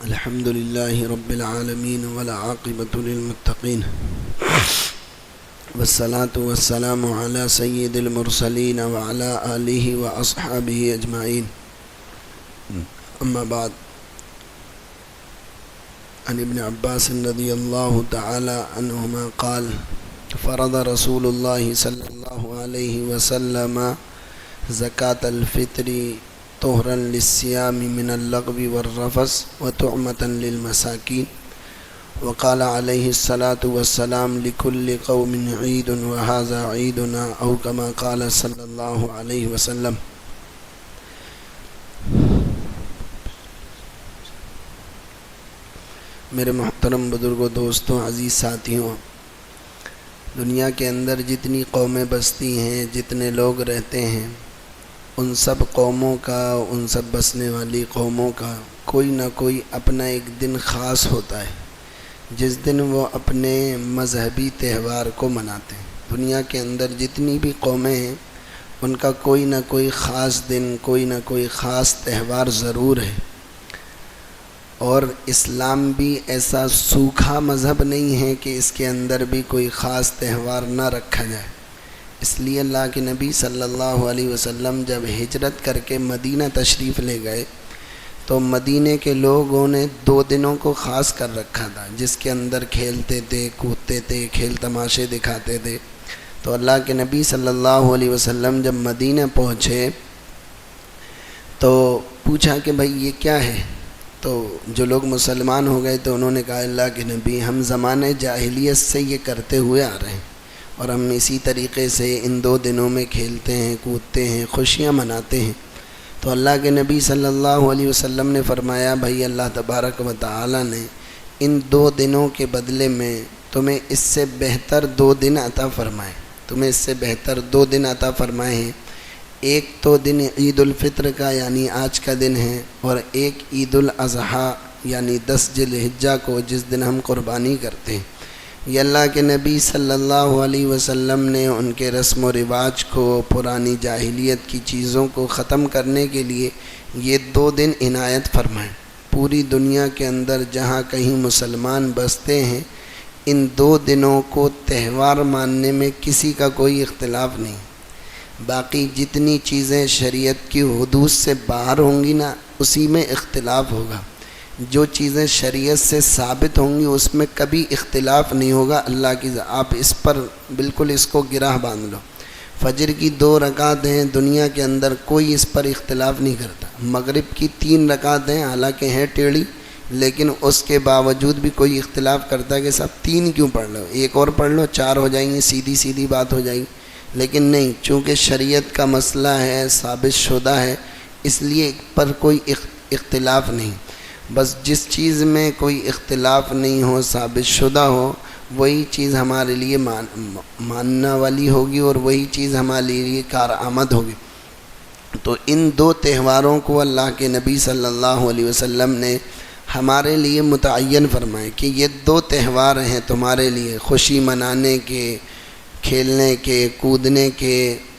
الحمد لله رب العالمين والعاقبة للمتقين والصلاة والسلام على سيد المرسلين وعلى آله وأصحابه أجمعين. أما بعد، عن ابن عباس رضي الله تعالى عنهما قال: فرض رسول الله صلى الله عليه وسلم زكاة الفطر طهرا للصيام من اللغو والرفث وطعمة للمساكين، وقال عليه الصلاة والسلام: لكل قوم عيد وهذا عيدنا، أو كما قال صلی اللہ علیہ وسلم. میرے محترم بزرگوں، دوستوں، عزیز ساتھیوں، دنیا کے اندر جتنی قومیں بستی ہیں، جتنے لوگ رہتے ہیں، ان سب قوموں کا، ان سب بسنے والی قوموں کا کوئی نہ کوئی اپنا ایک دن خاص ہوتا ہے جس دن وہ اپنے مذہبی تہوار کو مناتے ہیں. دنیا کے اندر جتنی بھی قومیں ہیں ان کا کوئی نہ کوئی خاص دن، کوئی نہ کوئی خاص تہوار ضرور ہے. اور اسلام بھی ایسا سوکھا مذہب نہیں ہے کہ اس کے اندر بھی کوئی خاص تہوار نہ رکھا جائے. اس لیے اللہ کے نبی صلی اللہ علیہ وسلم جب ہجرت کر کے مدینہ تشریف لے گئے تو مدینے کے لوگوں نے 2 دنوں کو خاص کر رکھا تھا جس کے اندر کھیلتے تھے، کودتے تھے، کھیل تماشے دکھاتے تھے. تو اللہ کے نبی صلی اللہ علیہ وسلم جب مدینہ پہنچے تو پوچھا کہ بھائی یہ کیا ہے؟ تو جو لوگ مسلمان ہو گئے تو انہوں نے کہا: اللہ کے نبی، ہم زمانے جاہلیت سے یہ کرتے ہوئے آ رہے ہیں اور ہم اسی طریقے سے ان 2 دنوں میں کھیلتے ہیں، کودتے ہیں، خوشیاں مناتے ہیں. تو اللہ کے نبی صلی اللہ علیہ وسلم نے فرمایا: بھائی، اللہ تبارک و تعالی نے ان 2 دنوں کے بدلے میں تمہیں اس سے بہتر 2 دن عطا فرمائے، تمہیں اس سے بہتر 2 دن عطا فرمائے ہیں. ایک تو دن عید الفطر کا یعنی آج کا دن ہے، اور ایک عید الاضحیٰ یعنی 10 ذی الحجہ کو جس دن ہم قربانی کرتے ہیں. یہ اللہ کے نبی صلی اللہ علیہ وسلم نے ان کے رسم و رواج کو، پرانی جاہلیت کی چیزوں کو ختم کرنے کے لیے یہ 2 دن عنایت فرمائے. پوری دنیا کے اندر جہاں کہیں مسلمان بستے ہیں ان 2 دنوں کو تہوار ماننے میں کسی کا کوئی اختلاف نہیں. باقی جتنی چیزیں شریعت کی حدود سے باہر ہوں گی نا، اسی میں اختلاف ہوگا. جو چیزیں شریعت سے ثابت ہوں گی اس میں کبھی اختلاف نہیں ہوگا. اللہ کی آپ اس پر بالکل اس کو گرہ باندھ لو. فجر کی 2 رکعت ہیں، دنیا کے اندر کوئی اس پر اختلاف نہیں کرتا. مغرب کی 3 رکعت ہیں، حالانکہ ہیں ٹیڑھی، لیکن اس کے باوجود بھی کوئی اختلاف کرتا ہے کہ صاحب 3 کیوں پڑھ لو، ایک اور پڑھ لو، 4 ہو جائیں گی، سیدھی بات ہو جائے گی. لیکن نہیں، چونکہ شریعت کا مسئلہ ہے، ثابت شدہ ہے، اس لیے پر کوئی اختلاف نہیں. بس جس چیز میں کوئی اختلاف نہیں ہو، ثابت شدہ ہو، وہی چیز ہمارے لیے ماننا والی ہوگی اور وہی چیز ہمارے لیے کارآمد ہوگی. تو ان 2 تہواروں کو اللہ کے نبی صلی اللہ علیہ وسلم نے ہمارے لیے متعین فرمائے کہ یہ 2 تہوار ہیں تمہارے لیے، خوشی منانے کے، کھیلنے کے، کودنے کے،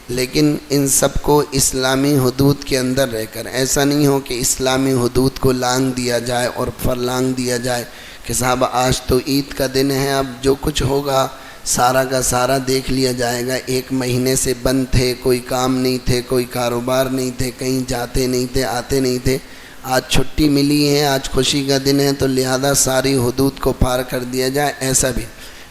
لیکن ان سب کو اسلامی حدود کے اندر رہ کر. ایسا نہیں ہو کہ اسلامی حدود کو لانگ دیا جائے اور فرلانگ دیا جائے کہ صاحب آج تو عید کا دن ہے، اب جو کچھ ہوگا سارا کا سارا دیکھ لیا جائے گا. 1 مہینے سے بند تھے، کوئی کام نہیں تھے، کوئی کاروبار نہیں تھے، کہیں جاتے نہیں تھے، آتے نہیں تھے، آج چھٹی ملی ہے، آج خوشی کا دن ہے، تو لہذا ساری حدود کو پار کر دیا جائے. ایسا بھی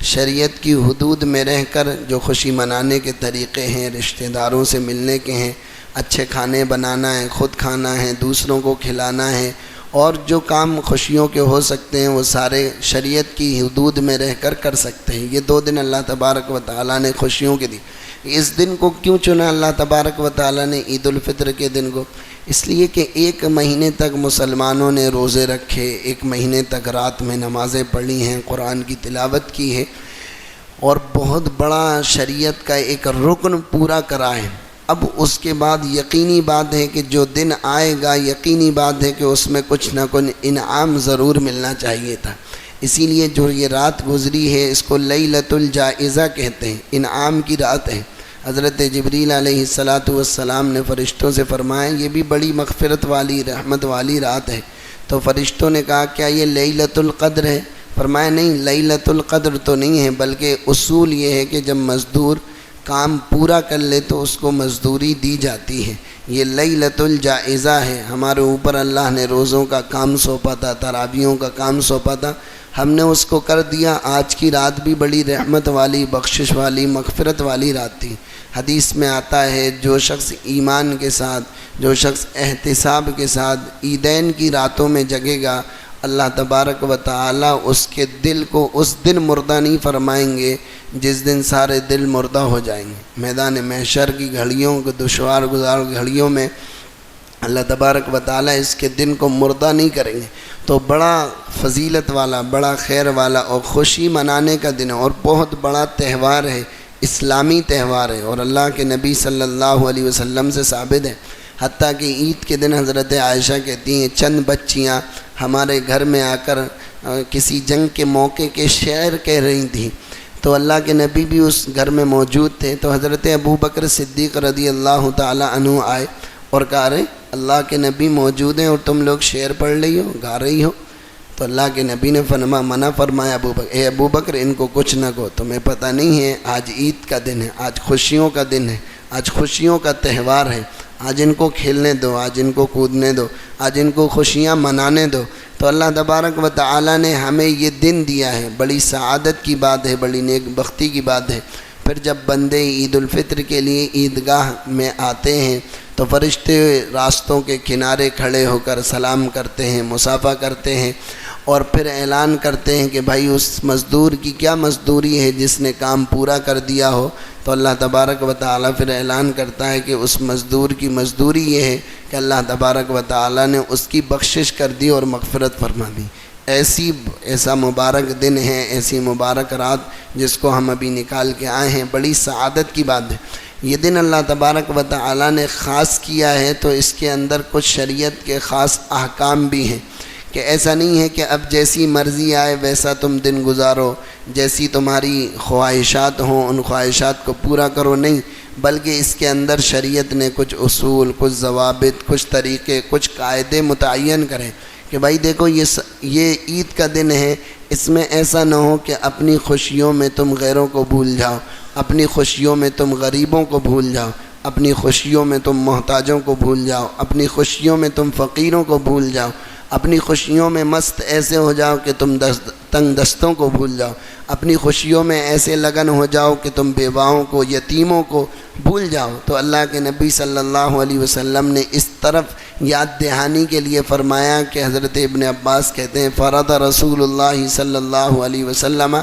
شریعت کی حدود میں رہ کر جو خوشی منانے کے طریقے ہیں، رشتہ داروں سے ملنے کے ہیں، اچھے کھانے بنانا ہے، خود کھانا ہے، دوسروں کو کھلانا ہے، اور جو کام خوشیوں کے ہو سکتے ہیں وہ سارے شریعت کی حدود میں رہ کر کر سکتے ہیں. یہ 2 دن اللہ تبارک و تعالیٰ نے خوشیوں کے دی. اس دن کو کیوں چنا اللہ تبارک و تعالیٰ نے، عید الفطر کے دن کو؟ اس لیے کہ 1 مہینے تک مسلمانوں نے روزے رکھے، 1 مہینے تک رات میں نمازیں پڑھی ہیں، قرآن کی تلاوت کی ہے، اور بہت بڑا شریعت کا ایک رکن پورا کرا ہے. اب اس کے بعد یقینی بات ہے کہ جو دن آئے گا، یقینی بات ہے کہ اس میں کچھ نہ کچھ انعام ضرور ملنا چاہیے تھا. اسی لیے جو یہ رات گزری ہے اس کو لیلۃ الجائزہ کہتے ہیں، انعام کی رات ہے. حضرت جبریل علیہ الصلاۃ والسلام نے فرشتوں سے فرمایا یہ بھی بڑی مغفرت والی، رحمت والی رات ہے. تو فرشتوں نے کہا کیا یہ لیلۃ القدر ہے؟ فرمایا نہیں، لیلۃ القدر تو نہیں ہے، بلکہ اصول یہ ہے کہ جب مزدور کام پورا کر لے تو اس کو مزدوری دی جاتی ہے۔ یہ لیلۃ الجائزہ ہے، ہمارے اوپر اللہ نے روزوں کا کام سونپا تھا، تراویحوں کا کام سونپا تھا، ہم نے اس کو کر دیا۔ آج کی رات بھی بڑی رحمت والی، بخشش والی، مغفرت والی رات تھی۔ حدیث میں آتا ہے جو شخص ایمان کے ساتھ، جو شخص احتساب کے ساتھ عیدین کی راتوں میں جگے گا، اللہ تبارک و تعالی اس کے دل کو اس دن مردہ نہیں فرمائیں گے جس دن سارے دل مردہ ہو جائیں گے۔ میدان محشر کی گھڑیوں کو، دشوار گزار گھڑیوں میں اللہ تبارک و تعالی اس کے دن کو مردہ نہیں کریں گے۔ تو بڑا فضیلت والا، بڑا خیر والا اور خوشی منانے کا دن ہے، اور بہت بڑا تہوار ہے، اسلامی تہوار ہے، اور اللہ کے نبی صلی اللہ علیہ وسلم سے ثابت ہے۔ حتیٰ کہ عید کے دن حضرت عائشہ کہتی ہیں چند بچیاں ہمارے گھر میں آ کر کسی جنگ کے موقع کے شعر کہہ رہی تھیں، تو اللہ کے نبی بھی اس گھر میں موجود تھے۔ تو حضرت ابو بکر صدیق رضی اللہ تعالی عنہ آئے اور کہا رہے اللہ کے نبی موجود ہیں اور تم لوگ شعر پڑھ رہی ہو، گا رہی ہو۔ تو اللہ کے نبی نے منع فرمایا ابو بکر ان کو کچھ نہ کہو، تمہیں پتہ نہیں ہے آج عید کا دن ہے، آج خوشیوں کا دن ہے، آج خوشیوں کا تہوار ہے، آج ان کو کھیلنے دو، آج ان کو کودنے دو، آج ان کو خوشیاں منانے دو۔ تو اللہ تبارک و تعالی نے ہمیں یہ دن دیا ہے، بڑی سعادت کی بات ہے، بڑی نیک بختی کی بات ہے۔ پھر جب بندے عید الفطر کے لیے عیدگاہ میں آتے ہیں تو فرشتے راستوں کے کنارے کھڑے ہو کر سلام کرتے ہیں، مصافحہ کرتے ہیں، اور پھر اعلان کرتے ہیں کہ بھائی اس مزدور کی کیا مزدوری ہے جس نے کام پورا کر دیا ہو۔ تو اللہ تبارک و تعالی پھر اعلان کرتا ہے کہ اس مزدور کی مزدوری یہ ہے کہ اللہ تبارک و تعالی نے اس کی بخشش کر دی اور مغفرت فرما دی۔ ایسا مبارک دن ہے، ایسی مبارک رات جس کو ہم ابھی نکال کے آئے ہیں، بڑی سعادت کی بات ہے۔ یہ دن اللہ تبارک و تعالی نے خاص کیا ہے، تو اس کے اندر کچھ شریعت کے خاص احکام بھی ہیں کہ ایسا نہیں ہے کہ اب جیسی مرضی آئے ویسا تم دن گزارو، جیسی تمہاری خواہشات ہوں ان خواہشات کو پورا کرو، نہیں، بلکہ اس کے اندر شریعت نے کچھ اصول، کچھ ضوابط، کچھ طریقے، کچھ قاعدے متعین کریں کہ بھائی دیکھو یہ عید کا دن ہے، اس میں ایسا نہ ہو کہ اپنی خوشیوں میں تم غیروں کو بھول جاؤ، اپنی خوشیوں میں تم غریبوں کو بھول جاؤ، اپنی خوشیوں میں تم محتاجوں کو بھول جاؤ، اپنی خوشیوں میں تم فقیروں کو بھول جاؤ، اپنی خوشیوں میں مست ایسے ہو جاؤ کہ تم تنگ دستوں کو بھول جاؤ، اپنی خوشیوں میں ایسے لگن ہو جاؤ کہ تم بیواؤں کو، یتیموں کو بھول جاؤ۔ تو اللہ کے نبی صلی اللہ علیہ وسلم نے اس طرف یاد دہانی کے لیے فرمایا کہ حضرت ابن عباس کہتے ہیں فرض رسول اللہ صلی اللہ علیہ وسلم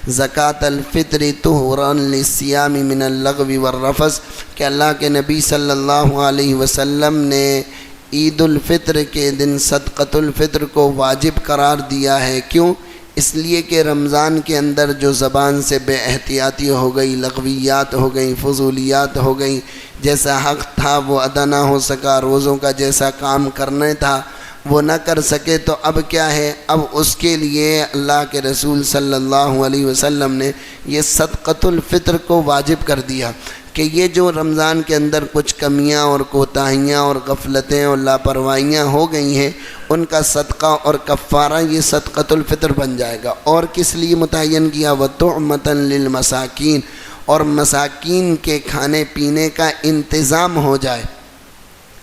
زکوٰۃ الفطر طہرا للصیام من اللغو والرفث، کہ اللہ کے نبی صلی اللہ علیہ وسلم نے عید الفطر کے دن صدقۃ الفطر کو واجب قرار دیا ہے۔ کیوں؟ اس لیے کہ رمضان کے اندر جو زبان سے بے احتیاطی ہو گئی، لغویات ہو گئیں، فضولیات ہو گئیں، جیسا حق تھا وہ ادا نہ ہو سکا، روزوں کا جیسا کام کرنا تھا وہ نہ کر سکے، تو اب کیا ہے، اب اس کے لیے اللہ کے رسول صلی اللہ علیہ وسلم نے یہ صدقۃ الفطر کو واجب کر دیا کہ یہ جو رمضان کے اندر کچھ کمیاں اور کوتاہیاں اور غفلتیں اور لاپرواہیاں ہو گئی ہیں ان کا صدقہ اور کفارہ یہ صدقۃ الفطر بن جائے گا۔ اور کس لیے متعین کیا؟ وَطُعْمَةً لِّلْمَسَاكِينَ، اور مساکین کے کھانے پینے کا انتظام ہو جائے،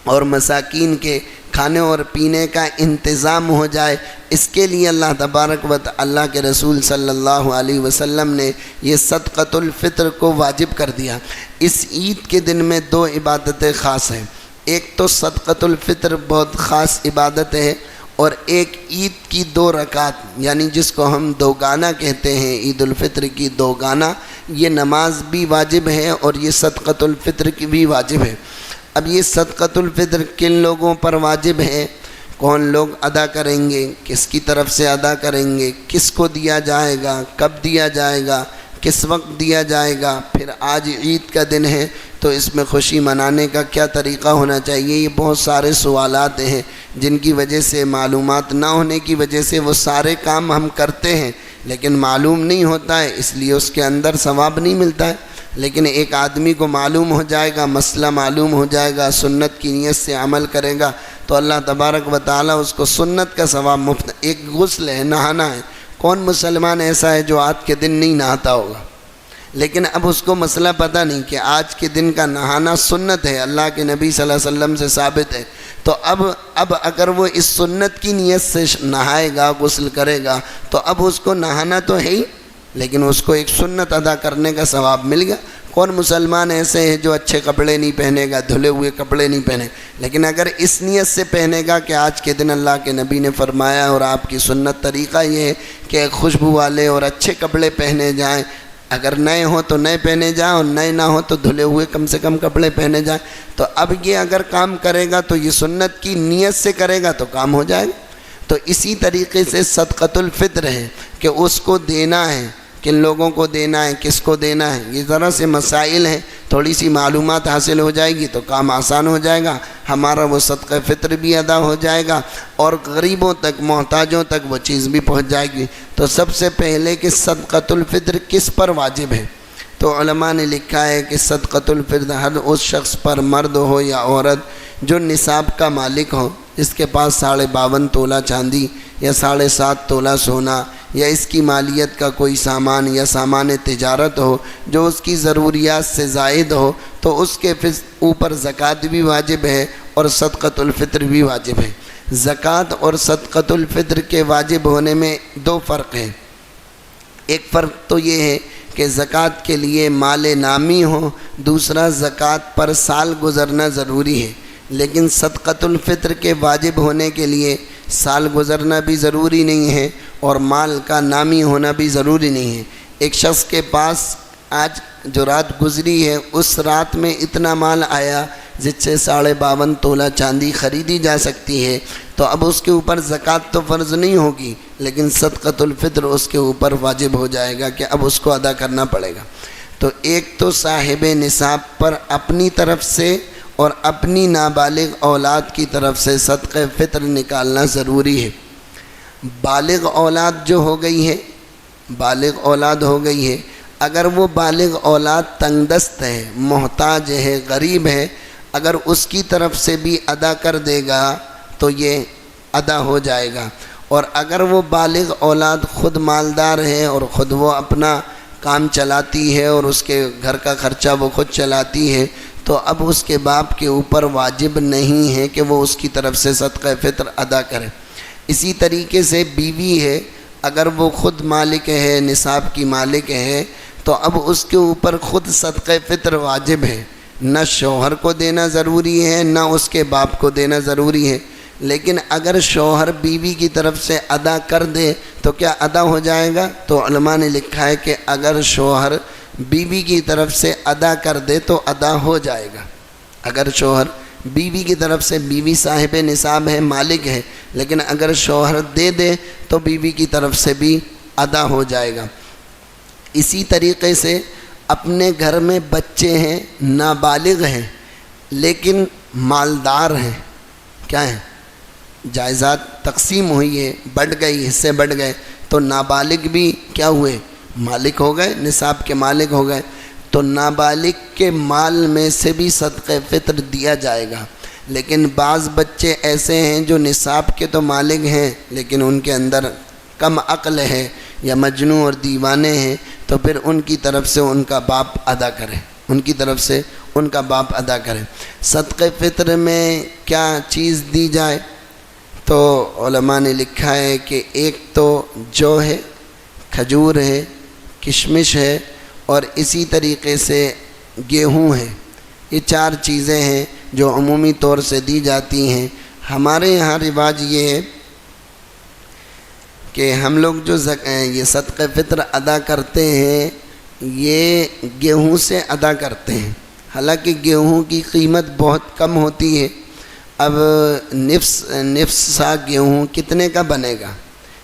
اور مساکین کے کھانے اور پینے کا انتظام ہو جائے، اس کے لیے اللہ تبارک و تعالی اللہ کے رسول صلی اللہ علیہ وسلم نے یہ صدقۃ الفطر کو واجب کر دیا۔ اس عید کے دن میں دو عبادتیں خاص ہیں، ایک تو صدقۃ الفطر بہت خاص عبادت ہے، اور ایک عید کی 2 رکعت یعنی جس کو ہم دوگانہ کہتے ہیں، عید الفطر کی دوگانہ، یہ نماز بھی واجب ہے اور یہ صدقۃ الفطر کی بھی واجب ہے۔ اب یہ صدقۃ الفطر کن لوگوں پر واجب ہے، کون لوگ ادا کریں گے، کس کی طرف سے ادا کریں گے، کس کو دیا جائے گا، کب دیا جائے گا، کس وقت دیا جائے گا، پھر آج عید کا دن ہے تو اس میں خوشی منانے کا کیا طریقہ ہونا چاہیے، یہ بہت سارے سوالات ہیں جن کی وجہ سے، معلومات نہ ہونے کی وجہ سے وہ سارے کام ہم کرتے ہیں لیکن معلوم نہیں ہوتا ہے، اس لیے اس کے اندر ثواب نہیں ملتا ہے۔ لیکن ایک آدمی کو معلوم ہو جائے گا، مسئلہ معلوم ہو جائے گا، سنت کی نیت سے عمل کرے گا تو اللہ تبارک و تعالیٰ اس کو سنت کا ثواب مفت. ایک غسل ہے، نہانا ہے. کون مسلمان ایسا ہے جو آج کے دن نہیں نہاتا ہوگا؟ لیکن اب اس کو مسئلہ پتہ نہیں کہ آج کے دن کا نہانا سنت ہے، اللہ کے نبی صلی اللہ علیہ وسلم سے ثابت ہے. تو اب اگر وہ اس سنت کی نیت سے نہائے گا، غسل کرے گا، تو اب اس کو نہانا تو ہے ہی، لیکن اس کو ایک سنت ادا کرنے کا ثواب مل گیا. کون مسلمان ایسے ہیں جو اچھے کپڑے نہیں پہنے گا، دھلے ہوئے کپڑے نہیں پہنے؟ لیکن اگر اس نیت سے پہنے گا کہ آج کے دن اللہ کے نبی نے فرمایا اور آپ کی سنت طریقہ یہ ہے کہ خوشبو والے اور اچھے کپڑے پہنے جائیں، اگر نئے ہوں تو نئے پہنے جائیں اور نئے نہ ہوں تو دھلے ہوئے کم سے کم کپڑے پہنے جائیں. تو اب یہ اگر کام کرے گا تو یہ سنت کی نیت سے کرے گا تو کام ہو جائے گا. تو اسی طریقے سے صدقۃ الفطر ہے کہ اس کو دینا ہے، کن لوگوں کو دینا ہے، کس کو دینا ہے. یہ ذرا سے مسائل ہیں، تھوڑی سی معلومات حاصل ہو جائے گی تو کام آسان ہو جائے گا. ہمارا وہ صدقہ فطر بھی ادا ہو جائے گا اور غریبوں تک، محتاجوں تک وہ چیز بھی پہنچ جائے گی. تو سب سے پہلے کہ صدقۃ الفطر کس پر واجب ہے؟ تو علماء نے لکھا ہے کہ صدقۃ الفطر ہر اس شخص پر، مرد ہو یا عورت، جو نصاب کا مالک ہو، اس کے پاس 52.5 تولہ چاندی یا 7.5 تولہ سونا یا اس کی مالیت کا کوئی سامان یا سامان تجارت ہو جو اس کی ضروریات سے زائد ہو، تو اس کے اوپر زکوٰۃ بھی واجب ہے اور صدقۃ الفطر بھی واجب ہے. زکوٰۃ اور صدقۃ الفطر کے واجب ہونے میں 2 فرق ہیں. ایک فرق تو یہ ہے کہ زکوٰۃ کے لیے مال نامی ہو، دوسرا زکوٰۃ پر سال گزرنا ضروری ہے. لیکن صدقۃ الفطر کے واجب ہونے کے لیے سال گزرنا بھی ضروری نہیں ہے اور مال کا نامی ہونا بھی ضروری نہیں ہے. ایک شخص کے پاس آج جو رات گزری ہے اس رات میں اتنا مال آیا جس سے 52.5 تولہ چاندی خریدی جا سکتی ہے، تو اب اس کے اوپر زکوٰۃ تو فرض نہیں ہوگی، لیکن صدقۃ الفطر اس کے اوپر واجب ہو جائے گا کہ اب اس کو ادا کرنا پڑے گا. تو ایک تو صاحب نصاب پر اپنی طرف سے اور اپنی نابالغ اولاد کی طرف سے صدقہ فطر نکالنا ضروری ہے. بالغ اولاد جو ہو گئی ہے، بالغ اولاد ہو گئی ہے، اگر وہ بالغ اولاد تنگ دست ہے، محتاج ہے، غریب ہے، اگر اس کی طرف سے بھی ادا کر دے گا تو یہ ادا ہو جائے گا. اور اگر وہ بالغ اولاد خود مالدار ہے اور خود وہ اپنا کام چلاتی ہے اور اس کے گھر کا خرچہ وہ خود چلاتی ہے، تو اب اس کے باپ کے اوپر واجب نہیں ہے کہ وہ اس کی طرف سے صدقہ فطر ادا کرے. اسی طریقے سے بیوی ہے، اگر وہ خود مالک ہے، نصاب کی مالک ہے، تو اب اس کے اوپر خود صدقہ فطر واجب ہے. نہ شوہر کو دینا ضروری ہے نہ اس کے باپ کو دینا ضروری ہے. لیکن اگر شوہر بیوی کی طرف سے ادا کر دے تو کیا ادا ہو جائے گا؟ تو علماء نے لکھا ہے کہ اگر شوہر بیوی کی طرف سے ادا کر دے تو ادا ہو جائے گا. اگر شوہر بیوی کی طرف سے، بیوی صاحب نصاب ہے، مالک ہے، لیکن اگر شوہر دے دے تو بیوی کی طرف سے بھی ادا ہو جائے گا. اسی طریقے سے اپنے گھر میں بچے ہیں، نابالغ ہیں لیکن مالدار ہیں، کیا ہیں؟ جائیداد تقسیم ہوئی ہے، بڑھ گئی، حصے بڑھ گئے، تو نابالغ بھی کیا ہوئے؟ مالک ہو گئے، نصاب کے مالک ہو گئے. تو نابالغ کے مال میں سے بھی صدقہ فطر دیا جائے گا. لیکن بعض بچے ایسے ہیں جو نصاب کے تو مالک ہیں لیکن ان کے اندر کم عقل ہے یا مجنون اور دیوانے ہیں، تو پھر ان کی طرف سے ان کا باپ ادا کرے، ان کی طرف سے ان کا باپ ادا کرے. صدقہ فطر میں کیا چیز دی جائے؟ تو علماء نے لکھا ہے کہ ایک تو جو ہے، کھجور ہے، کشمش ہے اور اسی طریقے سے گیہوں ہے. یہ 4 چیزیں ہیں جو عمومی طور سے دی جاتی ہیں. ہمارے یہاں رواج یہ ہے کہ ہم لوگ جو یہ صدقہ فطر ادا کرتے ہیں یہ گیہوں سے ادا کرتے ہیں. حالانکہ گیہوں کی قیمت بہت کم ہوتی ہے. اب نصف سا گیہوں کتنے کا بنے گا؟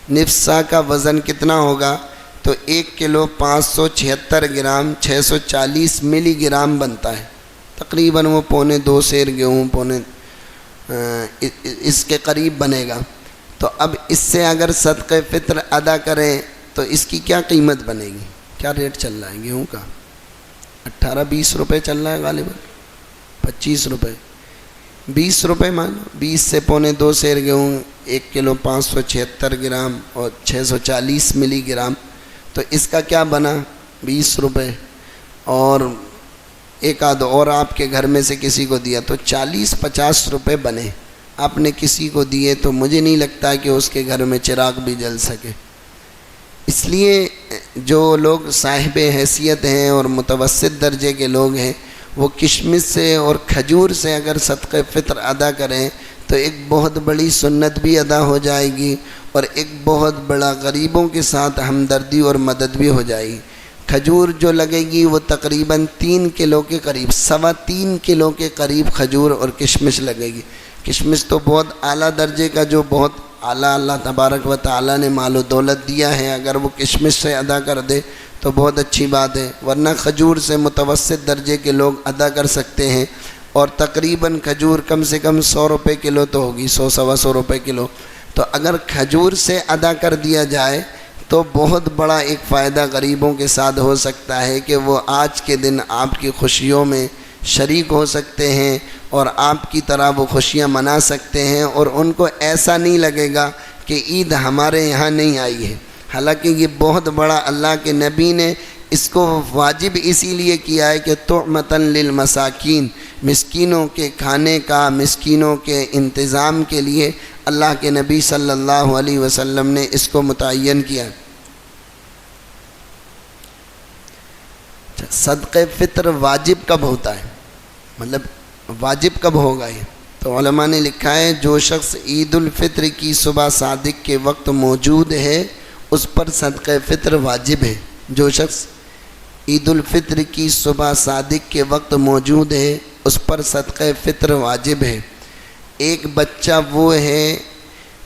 نصف سا کا وزن کتنا ہوگا؟ تو 1 کلو 576 گرام 640 ملی گرام بنتا ہے. تقریباً وہ 1.25 سیر گیہوں اس کے قریب بنے گا. تو اب اس سے اگر صدقہ فطر ادا کریں تو اس کی کیا قیمت بنے گی؟ کیا ریٹ چل رہا ہے گیہوں کا؟ 18-20 روپے چل رہا ہے غالباً، 25 روپے. 20 روپے مانو، 20 سے 1.25 سیر گیہوں 1 کلو 576 گرام اور 640 ملی گرام، تو اس کا کیا بنا 20 روپے، اور ایک آدھ اور آپ کے گھر میں سے کسی کو دیا تو 40-50 روپے بنے۔ آپ نے کسی کو دیے تو مجھے نہیں لگتا کہ اس کے گھر میں چراغ بھی جل سکے۔ اس لیے جو لوگ صاحب حیثیت ہیں اور متوسط درجے کے لوگ ہیں، وہ کشمش سے اور کھجور سے اگر صدقہ فطر ادا کریں تو ایک بہت بڑی سنت بھی ادا ہو جائے گی، اور ایک بہت بڑا غریبوں کے ساتھ ہمدردی اور مدد بھی ہو جائے گی۔ کھجور جو لگے گی وہ تقریباً 3 کلو کے قریب، 3.25 کلو کے قریب کھجور اور کشمش لگے گی۔ کشمش تو بہت اعلیٰ درجے کا، جو بہت اعلیٰ اللہ تبارک و تعالیٰ نے مال و دولت دیا ہے، اگر وہ کشمش سے ادا کر دے تو بہت اچھی بات ہے، ورنہ کھجور سے متوسط درجے کے لوگ ادا کر سکتے ہیں، اور تقریباً کھجور کم سے کم 100 روپے کلو تو ہوگی، 100-125 روپے کلو۔ تو اگر کھجور سے ادا کر دیا جائے تو بہت بڑا ایک فائدہ غریبوں کے ساتھ ہو سکتا ہے کہ وہ آج کے دن آپ کی خوشیوں میں شریک ہو سکتے ہیں، اور آپ کی طرح وہ خوشیاں منا سکتے ہیں، اور ان کو ایسا نہیں لگے گا کہ عید ہمارے یہاں نہیں آئی ہے۔ حالانکہ یہ بہت بڑا اللہ کے نبی نے اس کو واجب اسی لیے کیا ہے کہ طعمۃ للمساکین، مسکینوں کے کھانے کا، مسکینوں کے انتظام کے لیے اللہ کے نبی صلی اللہ علیہ وسلم نے اس کو متعین کیا۔ صدقہ فطر واجب کب ہوتا ہے، مطلب واجب کب ہوگا یہ؟ تو علماء نے لکھا ہے جو شخص عید الفطر کی صبح صادق کے وقت موجود ہے اس پر صدقہ فطر واجب ہے۔ جو شخص عید الفطر کی صبح صادق کے وقت موجود ہے اس پر صدقہ فطر واجب ہے۔ ایک بچہ وہ ہے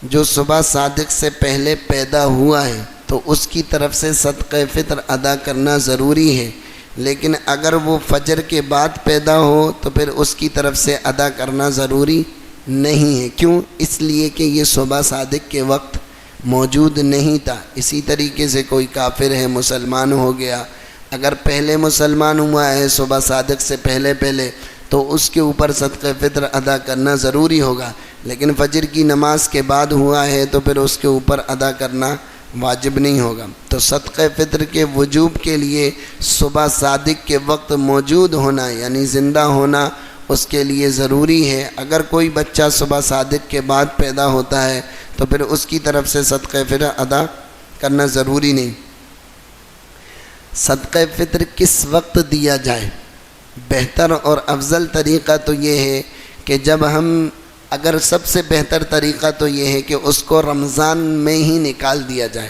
جو صبح صادق سے پہلے پیدا ہوا ہے تو اس کی طرف سے صدقہ فطر ادا کرنا ضروری ہے، لیکن اگر وہ فجر کے بعد پیدا ہو تو پھر اس کی طرف سے ادا کرنا ضروری نہیں ہے۔ کیوں؟ اس لیے کہ یہ صبح صادق کے وقت موجود نہیں تھا۔ اسی طریقے سے کوئی کافر ہے، مسلمان ہو گیا، اگر پہلے مسلمان ہوا ہے صبح صادق سے پہلے تو اس کے اوپر صدقہ فطر ادا کرنا ضروری ہوگا، لیکن فجر کی نماز کے بعد ہوا ہے تو پھر اس کے اوپر ادا کرنا واجب نہیں ہوگا۔ تو صدقہ فطر کے وجوب کے لیے صبح صادق کے وقت موجود ہونا یعنی زندہ ہونا اس کے لیے ضروری ہے۔ اگر کوئی بچہ صبح صادق کے بعد پیدا ہوتا ہے تو پھر اس کی طرف سے صدقہ فطر ادا کرنا ضروری نہیں۔ صدقہ فطر کس وقت دیا جائے؟ بہتر اور افضل طریقہ تو یہ ہے کہ جب اگر سب سے بہتر طریقہ تو یہ ہے کہ اس کو رمضان میں ہی نکال دیا جائے،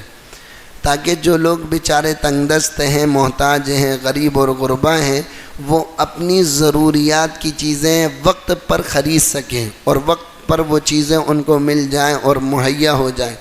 تاکہ جو لوگ بیچارے تنگ دست ہیں، محتاج ہیں، غریب اور غربا ہیں، وہ اپنی ضروریات کی چیزیں وقت پر خرید سکیں اور وقت پر وہ چیزیں ان کو مل جائیں اور مہیا ہو جائیں۔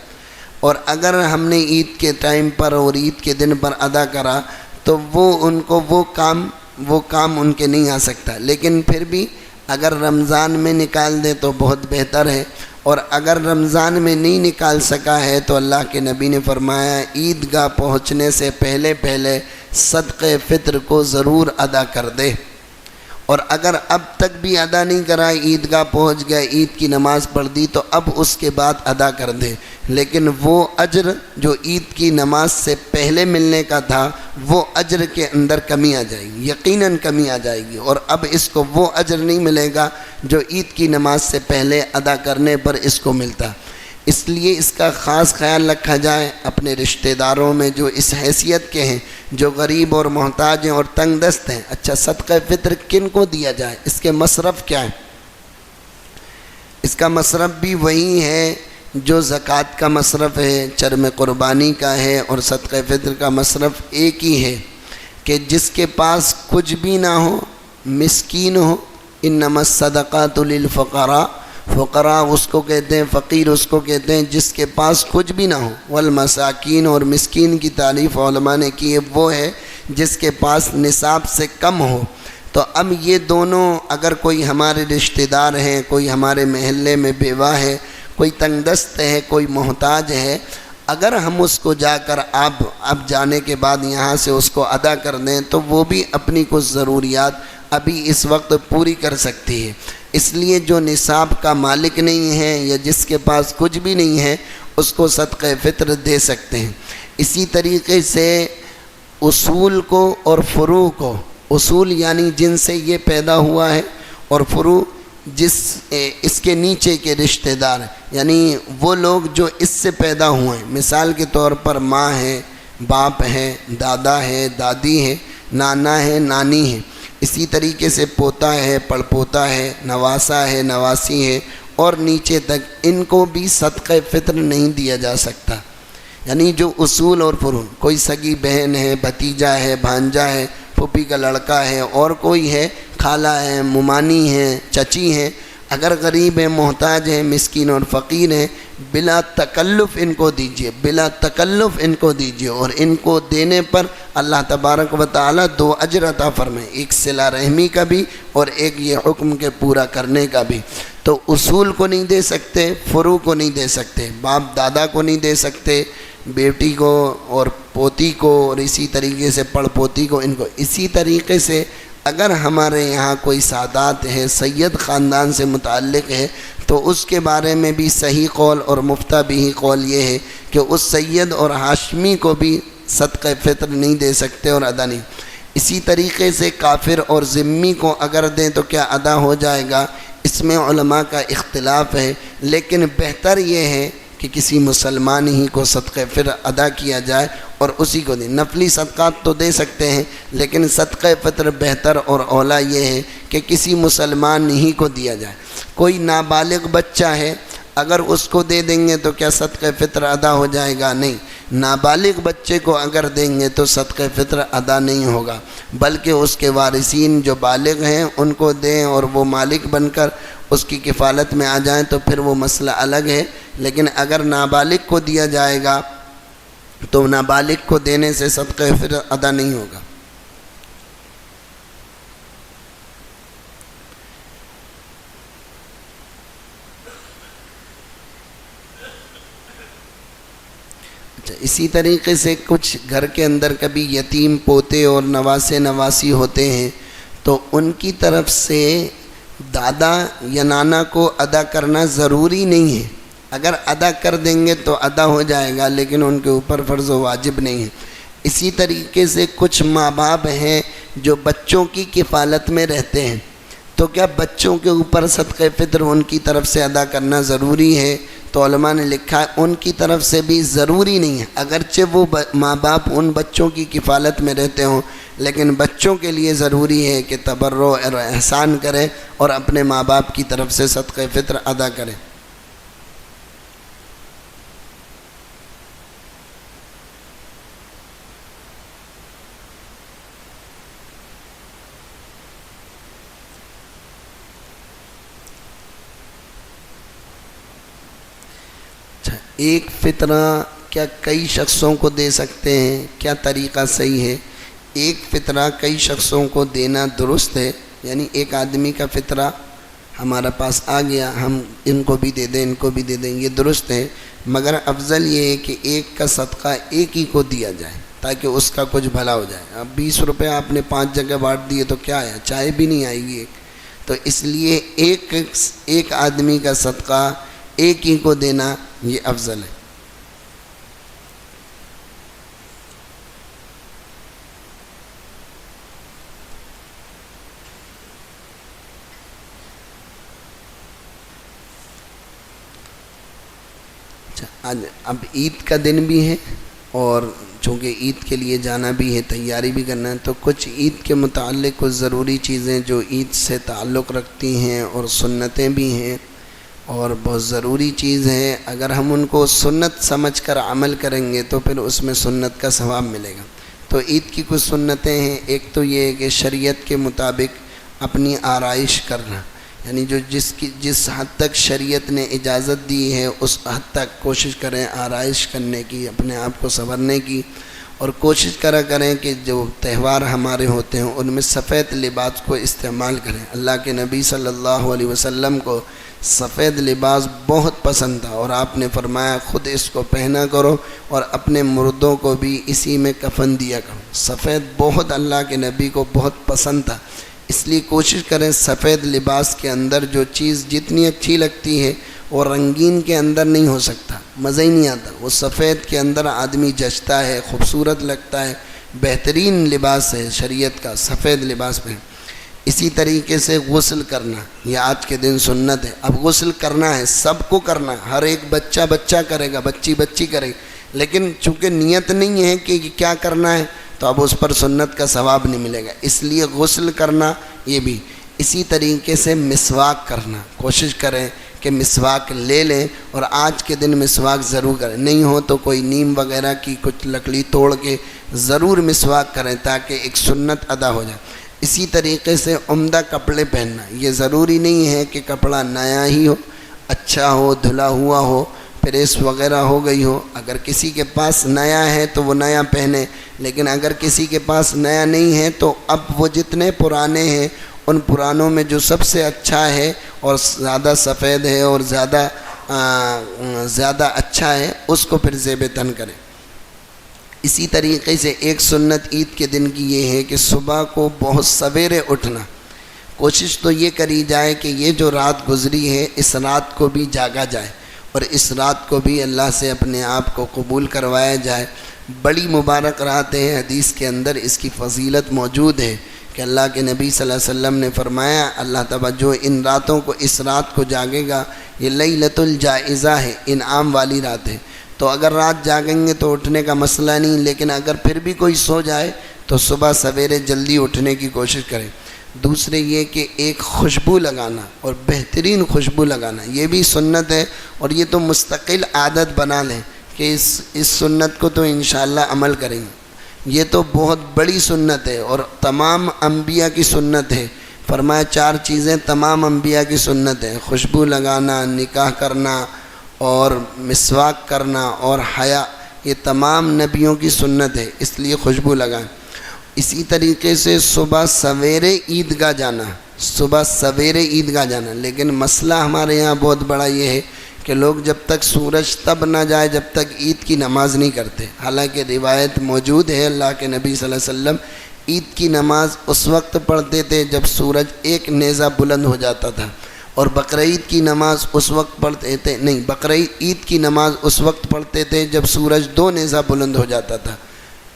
اور اگر ہم نے عید کے ٹائم پر اور عید کے دن پر ادا کرا تو ان کو وہ کام ان کے نہیں آ سکتا، لیکن پھر بھی اگر رمضان میں نکال دے تو بہت بہتر ہے، اور اگر رمضان میں نہیں نکال سکا ہے تو اللہ کے نبی نے فرمایا عیدگاہ پہنچنے سے پہلے صدقہ فطر کو ضرور ادا کر دے، اور اگر اب تک بھی ادا نہیں کرا، عیدگاہ پہنچ گیا، عید کی نماز پڑھ دی تو اب اس کے بعد ادا کر دے، لیکن وہ اجر جو عید کی نماز سے پہلے ملنے کا تھا وہ اجر کے اندر کمی آ جائے گی، یقیناً کمی آ جائے گی، اور اب اس کو وہ اجر نہیں ملے گا جو عید کی نماز سے پہلے ادا کرنے پر اس کو ملتا۔ اس لیے اس کا خاص خیال رکھا جائے اپنے رشتہ داروں میں جو اس حیثیت کے ہیں، جو غریب اور محتاج ہیں اور تنگ دست ہیں۔ اچھا، صدقہ فطر کن کو دیا جائے، اس کے مصرف کیا ہے؟ اس کا مصرف بھی وہی ہے جو زکوٰۃ کا مصرف ہے، چرم قربانی کا ہے، اور صدقہ فطر کا مصرف ایک ہی ہے کہ جس کے پاس کچھ بھی نہ ہو، مسکین ہو۔ انما الصدقات للفقراء، فقراء اس کو کہتے ہیں، فقیر اس کو کہتے ہیں جس کے پاس کچھ بھی نہ ہو۔ والمساکین، اور مسکین کی تعریف علماء نے کی ہے، وہ ہے جس کے پاس نصاب سے کم ہو۔ تو اب یہ دونوں، اگر کوئی ہمارے رشتہ دار ہیں، کوئی ہمارے محلے میں بیوہ ہے، کوئی تنگ دست ہے، کوئی محتاج ہے، اگر ہم اس کو جا کر اب جانے کے بعد یہاں سے اس کو ادا کر دیں تو وہ بھی اپنی کچھ ضروریات ابھی اس وقت پوری کر سکتی ہے۔ اس لیے جو نصاب کا مالک نہیں ہے یا جس کے پاس کچھ بھی نہیں ہے اس کو صدقہ فطر دے سکتے ہیں۔ اسی طریقے سے اصول کو اور فروع کو، اصول یعنی جن سے یہ پیدا ہوا ہے، اور فروع اس کے نیچے کے رشتہ دار ہیں، یعنی وہ لوگ جو اس سے پیدا ہوئے ہیں۔ مثال کے طور پر ماں ہے، باپ ہے، دادا ہے، دادی ہے، نانا ہے، نانی ہے، اسی طریقے سے پوتا ہے، پڑپوتا ہے، نواسا ہے، نواسی ہے، اور نیچے تک ان کو بھی صدقہ فطر نہیں دیا جا سکتا۔ یعنی جو اصول اور فروع، کوئی سگی بہن ہے، بھتیجا ہے، بھانجا ہے، پھوپھی کا لڑکا ہے، اور کوئی ہے، خالہ ہے، ممانی ہے، چچی ہے، اگر غریب ہے، محتاج ہے، مسکین اور فقیر ہے، بلا تکلف ان کو دیجیے، بلا تکلف ان کو دیجیے، اور ان کو دینے پر اللہ تبارک و تعالی 2 اجر عطا فرمائے، ایک صلہ رحمی کا بھی اور ایک یہ حکم کے پورا کرنے کا بھی۔ تو اصول کو نہیں دے سکتے، فروع کو نہیں دے سکتے، باپ دادا کو نہیں دے سکتے، بیٹی کو اور پوتی کو، اور اسی طریقے سے پڑ پوتی کو، ان کو۔ اسی طریقے سے اگر ہمارے یہاں کوئی سادات ہے، سید خاندان سے متعلق ہے، تو اس کے بارے میں بھی صحیح قول اور مفتہ بھی قول یہ ہے کہ اس سید اور ہاشمی کو بھی صدقہ فطر نہیں دے سکتے اور ادا نہیں۔ اسی طریقے سے کافر اور ذمی کو اگر دیں تو کیا ادا ہو جائے گا، اس میں علماء کا اختلاف ہے، لیکن بہتر یہ ہے کہ کسی مسلمان ہی کو صدقہ فطر ادا کیا جائے اور اسی کو دیں۔ نفلی صدقات تو دے سکتے ہیں، لیکن صدقہ فطر بہتر اور اولیٰ یہ ہے کہ کسی مسلمان ہی کو دیا جائے۔ کوئی نابالغ بچہ ہے، اگر اس کو دے دیں گے تو کیا صدقہ فطر ادا ہو جائے گا؟ نہیں، نابالغ بچے کو اگر دیں گے تو صدقہ فطر ادا نہیں ہوگا، بلکہ اس کے وارثین جو بالغ ہیں ان کو دیں اور وہ مالک بن کر اس کی کفالت میں آ جائیں تو پھر وہ مسئلہ الگ ہے۔ لیکن اگر نابالغ کو دیا جائے گا تو نابالغ کو دینے سے صدقہ فطر ادا نہیں ہوگا۔ اسی طریقے سے کچھ گھر کے اندر کبھی یتیم پوتے اور نواسے نواسی ہوتے ہیں تو ان کی طرف سے دادا یا نانا کو ادا کرنا ضروری نہیں ہے، اگر ادا کر دیں گے تو ادا ہو جائے گا، لیکن ان کے اوپر فرض و واجب نہیں ہے۔ اسی طریقے سے کچھ ماں باپ ہیں جو بچوں کی کفالت میں رہتے ہیں، تو کیا بچوں کے اوپر صدقہ فطر ان کی طرف سے ادا کرنا ضروری ہے؟ تو علماء نے لکھا ہے ان کی طرف سے بھی ضروری نہیں ہے، اگرچہ وہ ماں باپ ان بچوں کی کفالت میں رہتے ہوں، لیکن بچوں کے لیے ضروری ہے کہ تبرع اور احسان کریں اور اپنے ماں باپ کی طرف سے صدقہ فطر ادا کریں۔ ایک فطرہ کیا کئی شخصوں کو دے سکتے ہیں؟ کیا طریقہ صحیح ہے؟ ایک فطرہ کئی شخصوں کو دینا درست ہے، یعنی ایک آدمی کا فطرہ ہمارا پاس آ گیا، ہم ان کو بھی دے دیں، ان کو بھی دے دیں، یہ درست ہے، مگر افضل یہ ہے کہ ایک کا صدقہ ایک ہی کو دیا جائے تاکہ اس کا کچھ بھلا ہو جائے۔ اب 20 روپے آپ نے 5 جگہ بانٹ دیے تو کیا آیا؟ چائے بھی نہیں آئے گی۔ تو اس لیے ایک آدمی کا صدقہ ایک ہی کو دینا یہ افضل ہے۔ اب عید کا دن بھی ہے اور چونکہ عید کے لیے جانا بھی ہے، تیاری بھی کرنا ہے، تو کچھ عید کے متعلق کچھ ضروری چیزیں جو عید سے تعلق رکھتی ہیں اور سنتیں بھی ہیں اور بہت ضروری چیز ہے، اگر ہم ان کو سنت سمجھ کر عمل کریں گے تو پھر اس میں سنت کا ثواب ملے گا۔ تو عید کی کچھ سنتیں ہیں، ایک تو یہ ہے کہ شریعت کے مطابق اپنی آرائش کرنا، یعنی جس حد تک شریعت نے اجازت دی ہے اس حد تک کوشش کریں آرائش کرنے کی، اپنے آپ کو سنورنے کی، اور کوشش کریں کہ جو تہوار ہمارے ہوتے ہیں ان میں سفید لباس کو استعمال کریں۔ اللہ کے نبی صلی اللہ علیہ وسلم کو سفید لباس بہت پسند تھا اور آپ نے فرمایا خود اس کو پہنا کرو اور اپنے مردوں کو بھی اسی میں کفن دیا کرو۔ سفید بہت اللہ کے نبی کو بہت پسند تھا، اس لیے کوشش کریں سفید لباس کے اندر جو چیز جتنی اچھی لگتی ہے وہ رنگین کے اندر نہیں ہو سکتا، مزہ ہی نہیں آتا۔ وہ سفید کے اندر آدمی جچتا ہے، خوبصورت لگتا ہے، بہترین لباس ہے شریعت کا سفید لباس پہ۔ اسی طریقے سے غسل کرنا، یہ آج کے دن سنت ہے۔ اب غسل کرنا ہے، سب کو کرنا ہے، ہر ایک بچہ کرے گا، بچی کرے گی، لیکن چونکہ نیت نہیں ہے کہ کیا کرنا ہے تو اب اس پر سنت کا ثواب نہیں ملے گا، اس لیے غسل کرنا یہ بھی۔ اسی طریقے سے مسواک کرنا، کوشش کریں کہ مسواک لے لیں، اور آج کے دن مسواک ضرور کریں، نہیں ہو تو کوئی نیم وغیرہ کی کچھ لکڑی توڑ کے ضرور مسواک کریں تاکہ ایک سنت ادا ہو جائے۔ اسی طریقے سے عمدہ کپڑے پہننا، یہ ضروری نہیں ہے کہ کپڑا نیا ہی ہو، اچھا ہو، دھلا ہوا ہو، پریس وغیرہ ہو گئی ہو۔ اگر کسی کے پاس نیا ہے تو وہ نیا پہنے، لیکن اگر کسی کے پاس نیا نہیں ہے تو اب وہ جتنے پرانے ہیں ان پرانوں میں جو سب سے اچھا ہے اور زیادہ سفید ہے اور زیادہ اچھا ہے اس کو پھر زیب تن کریں۔ اسی طریقے سے ایک سنت عید کے دن کی یہ ہے کہ صبح کو بہت سویرے اٹھنا، کوشش تو یہ کری جائے کہ یہ جو رات گزری ہے اس رات کو بھی جاگا جائے اور اس رات کو بھی اللہ سے اپنے آپ کو قبول کروایا جائے۔ بڑی مبارک رات ہے، حدیث کے اندر اس کی فضیلت موجود ہے کہ اللہ کے نبی صلی اللہ علیہ وسلم نے فرمایا اللہ تعالیٰ جو ان راتوں کو اس رات کو جاگے گا یہ لیلۃ الجائزہ ہے، انعام والی رات ہے۔ تو اگر رات جاگیں گے تو اٹھنے کا مسئلہ نہیں، لیکن اگر پھر بھی کوئی سو جائے تو صبح سویرے جلدی اٹھنے کی کوشش کریں۔ دوسرے یہ کہ ایک خوشبو لگانا اور بہترین خوشبو لگانا یہ بھی سنت ہے، اور یہ تو مستقل عادت بنا لیں کہ اس سنت کو تو انشاءاللہ عمل کریں گے۔ یہ تو بہت بڑی سنت ہے اور تمام انبیاء کی سنت ہے۔ فرمایا 4 چیزیں تمام انبیاء کی سنت ہے، خوشبو لگانا، نکاح کرنا اور مسواک کرنا اور حیا، یہ تمام نبیوں کی سنت ہے، اس لیے خوشبو لگائیں۔ اسی طریقے سے صبح سویرے عیدگاہ جانا، لیکن مسئلہ ہمارے یہاں بہت بڑا یہ ہے کہ لوگ جب تک سورج تب نہ جائے جب تک عید کی نماز نہیں کرتے، حالانکہ روایت موجود ہے اللہ کے نبی صلی اللہ علیہ وسلم عید کی نماز اس وقت پڑھتے تھے جب سورج ایک نیزہ بلند ہو جاتا تھا، اور بقرعید کی نماز اس وقت پڑھتے تھے، نہیں عید کی نماز اس وقت پڑھتے تھے جب سورج 2 نیزہ بلند ہو جاتا تھا۔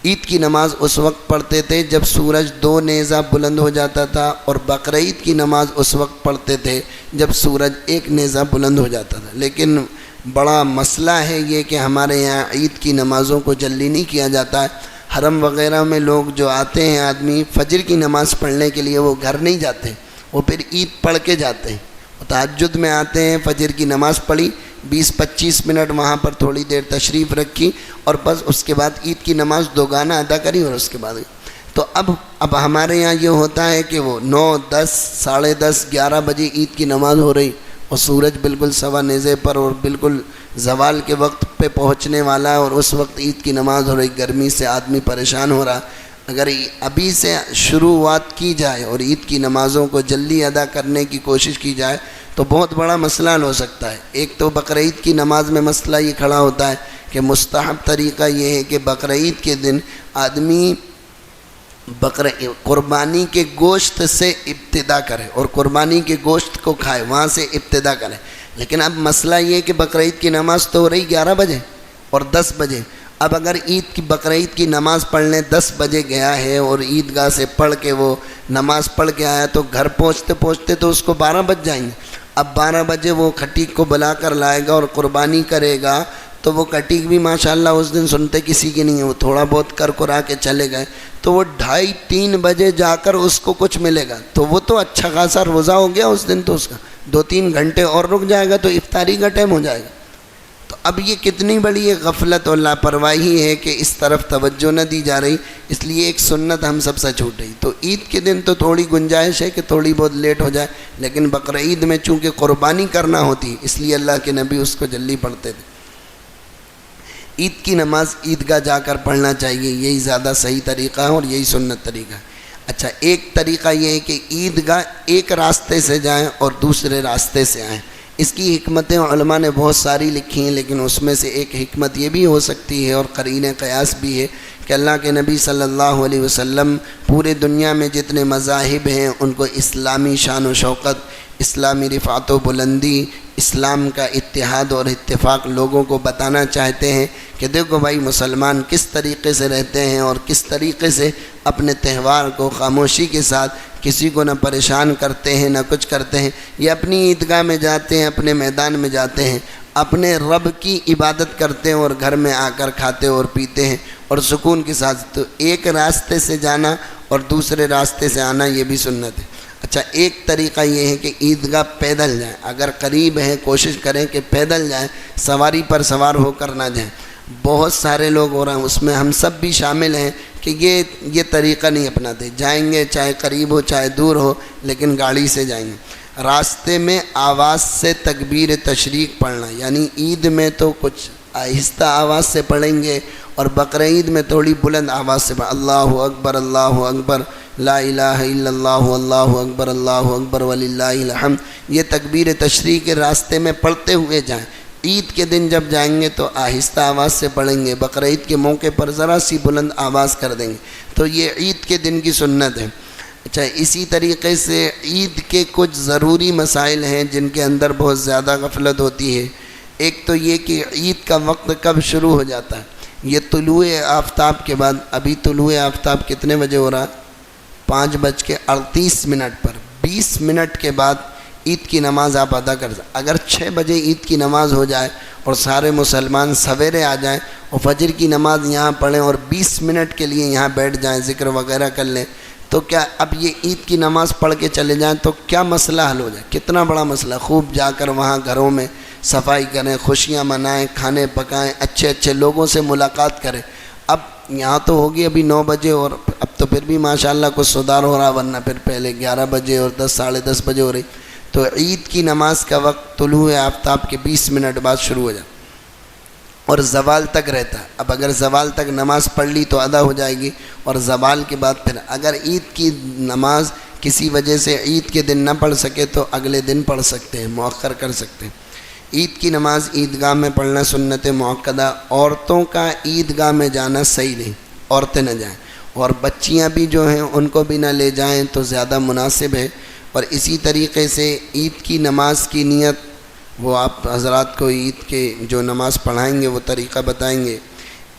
عید کی نماز اس وقت پڑھتے تھے جب سورج 2 نیزہ بلند ہو جاتا تھا، اور بقرعید کی نماز اس وقت پڑھتے تھے جب سورج 1 نیزہ بلند ہو جاتا تھا۔ لیکن بڑا مسئلہ ہے یہ کہ ہمارے یہاں عید کی نمازوں کو جلدی نہیں کیا جاتا ہے۔ حرم وغیرہ میں لوگ جو آتے ہیں آدمی فجر کی نماز پڑھنے کے لیے وہ گھر نہیں جاتے، وہ پھر عید پڑھ کے جاتے ہیں۔ تہجد میں آتے ہیں، فجر کی نماز پڑھی، 20-25 منٹ وہاں پر تھوڑی دیر تشریف رکھی اور بس اس کے بعد عید کی نماز دوگانہ ادا کری اور اس کے بعد تو اب ہمارے یہاں یہ ہوتا ہے کہ وہ 9, 10, 10:30, 11 بجے عید کی نماز ہو رہی اور سورج بالکل سوا نیزے پر اور بالکل زوال کے وقت پہ پہنچنے والا ہے، اور اس وقت عید کی نماز ہو رہی، گرمی سے آدمی پریشان ہو رہا۔ اگر ابھی سے شروعات کی جائے اور عید کی نمازوں کو جلدی ادا کرنے کی کوشش کی جائے تو بہت بڑا مسئلہ حل ہو سکتا ہے۔ ایک تو بقرعید کی نماز میں مسئلہ یہ کھڑا ہوتا ہے کہ مستحب طریقہ یہ ہے کہ بقرعید کے دن آدمی قربانی کے گوشت سے ابتدا کرے اور قربانی کے گوشت کو کھائے، وہاں سے ابتدا کرے۔ لیکن اب مسئلہ یہ ہے کہ بقرعید کی نماز تو ہو رہی 11 بجے اور 10 بجے، اب اگر بقرعید کی نماز پڑھنے 10 بجے گیا ہے اور عیدگاہ سے پڑھ کے وہ نماز پڑھ کے آیا تو گھر پہنچتے تو اس کو 12 بج جائیں گے۔ اب 12 بجے وہ کھٹیک کو بلا کر لائے گا اور قربانی کرے گا تو وہ کھٹیک بھی ماشاءاللہ اس دن سنتے کسی کی نہیں ہے، وہ تھوڑا بہت کرا کے چلے گئے تو وہ 2:30-3 بجے جا کر اس کو کچھ ملے گا، تو وہ تو اچھا خاصا روزہ ہو گیا اس دن، تو اس کا 2-3 گھنٹے اور رک جائے گا تو افطاری کا ٹائم ہو جائے گا۔ تو اب یہ کتنی بڑی یہ غفلت اور لاپرواہی ہے کہ اس طرف توجہ نہ دی جا رہی، اس لیے ایک سنت ہم سب سے چھوٹ رہی۔ تو عید کے دن تو تھوڑی گنجائش ہے کہ تھوڑی بہت لیٹ ہو جائے، لیکن بقرعید میں چونکہ قربانی کرنا ہوتی اس لیے اللہ کے نبی اس کو جلدی پڑھتے تھے۔ عید کی نماز عیدگاہ جا کر پڑھنا چاہیے، یہی زیادہ صحیح طریقہ ہے اور یہی سنت طریقہ ہے۔ اچھا، ایک طریقہ یہ ہے کہ عیدگاہ ایک راستے سے جائیں اور دوسرے راستے سے آئیں، اس کی حکمتیں علماء نے بہت ساری لکھی ہیں، لیکن اس میں سے ایک حکمت یہ بھی ہو سکتی ہے اور قرین قیاس بھی ہے کہ اللہ کے نبی صلی اللہ علیہ وسلم پورے دنیا میں جتنے مذاہب ہیں ان کو اسلامی شان و شوقت، اسلامی رفعت و بلندی، اسلام کا اتحاد اور اتفاق لوگوں کو بتانا چاہتے ہیں کہ دیکھو بھائی مسلمان کس طریقے سے رہتے ہیں اور کس طریقے سے اپنے تہوار کو خاموشی کے ساتھ، کسی کو نہ پریشان کرتے ہیں نہ کچھ کرتے ہیں، یہ اپنی عیدگاہ میں جاتے ہیں، اپنے میدان میں جاتے ہیں، اپنے رب کی عبادت کرتے ہیں اور گھر میں آ کر کھاتے اور پیتے ہیں اور سکون کے ساتھ۔ تو ایک راستے سے جانا اور دوسرے راستے سے آنا یہ بھی سنت ہے۔ اچھا، ایک طریقہ یہ ہے کہ عیدگاہ پیدل جائیں، اگر قریب ہے کوشش کریں کہ پیدل جائیں، سواری پر سوار ہو کر نہ جائیں۔ بہت سارے لوگ ہو رہے ہیں، اس میں ہم سب بھی شامل ہیں کہ یہ طریقہ نہیں اپناتے، جائیں گے چاہے قریب ہو چاہے دور ہو لیکن گاڑی سے جائیں گے۔ راستے میں آواز سے تکبیر تشریق پڑھنا، یعنی عید میں تو کچھ آہستہ آواز سے پڑھیں گے اور بقرعید میں تھوڑی بلند آواز سے اللہ اکبر لا الہ الا اللہ اللہ اکبر وللہ الحمد، یہ تکبیر تشریق کے راستے میں پڑھتے ہوئے جائیں۔ عید کے دن جب جائیں گے تو آہستہ آواز سے پڑھیں گے، بقرعید کے موقع پر ذرا سی بلند آواز کر دیں گے، تو یہ عید کے دن کی سنت ہے۔ اچھا، اسی طریقے سے عید کے کچھ ضروری مسائل ہیں جن کے اندر بہت زیادہ غفلت ہوتی ہے۔ ایک تو یہ کہ عید کا وقت کب شروع ہو جاتا ہے، یہ طلوع آفتاب کے بعد۔ ابھی طلوع آفتاب کتنے بجے ہو رہا ہے؟ 5:38 پر، 20 منٹ کے بعد عید کی نماز آپ ادا کر سکتے۔ اگر 6 بجے عید کی نماز ہو جائے اور سارے مسلمان سویرے آ جائیں اور فجر کی نماز یہاں پڑھیں اور 20 منٹ کے لیے یہاں بیٹھ جائیں، ذکر وغیرہ کر لیں، تو کیا اب یہ عید کی نماز پڑھ کے چلے جائیں تو کیا مسئلہ حل ہو جائے؟ کتنا بڑا مسئلہ۔ خوب جا کر وہاں گھروں میں صفائی کریں، خوشیاں منائیں، کھانے پکائیں، اچھے اچھے لوگوں سے ملاقات کریں۔ اب یہاں تو ہوگی ابھی 9 بجے اور اب تو پھر بھی ماشاءاللہ کچھ سدھار ہو رہا، ورنہ پھر پہلے 11 بجے اور 10 ساڑھے 10 بجے ہو رہی۔ تو عید کی نماز کا وقت طلوع آفتاب کے 20 منٹ بعد شروع ہو جائے اور زوال تک رہتا ہے۔ اب اگر زوال تک نماز پڑھ لی تو ادا ہو جائے گی، اور زوال کے بعد پھر اگر عید کی نماز کسی وجہ سے عید کے دن نہ پڑھ سکے تو اگلے دن پڑھ سکتے ہیں، مؤخر کر سکتے ہیں۔ عید کی نماز عیدگاہ میں پڑھنا سنت مؤکدہ۔ عورتوں کا عیدگاہ میں جانا صحیح نہیں، عورتیں نہ جائیں، اور بچیاں بھی جو ہیں ان کو بھی نہ لے جائیں تو زیادہ مناسب ہے۔ اور اسی طریقے سے عید کی نماز کی نیت، وہ آپ حضرات کو عید کے جو نماز پڑھائیں گے وہ طریقہ بتائیں گے۔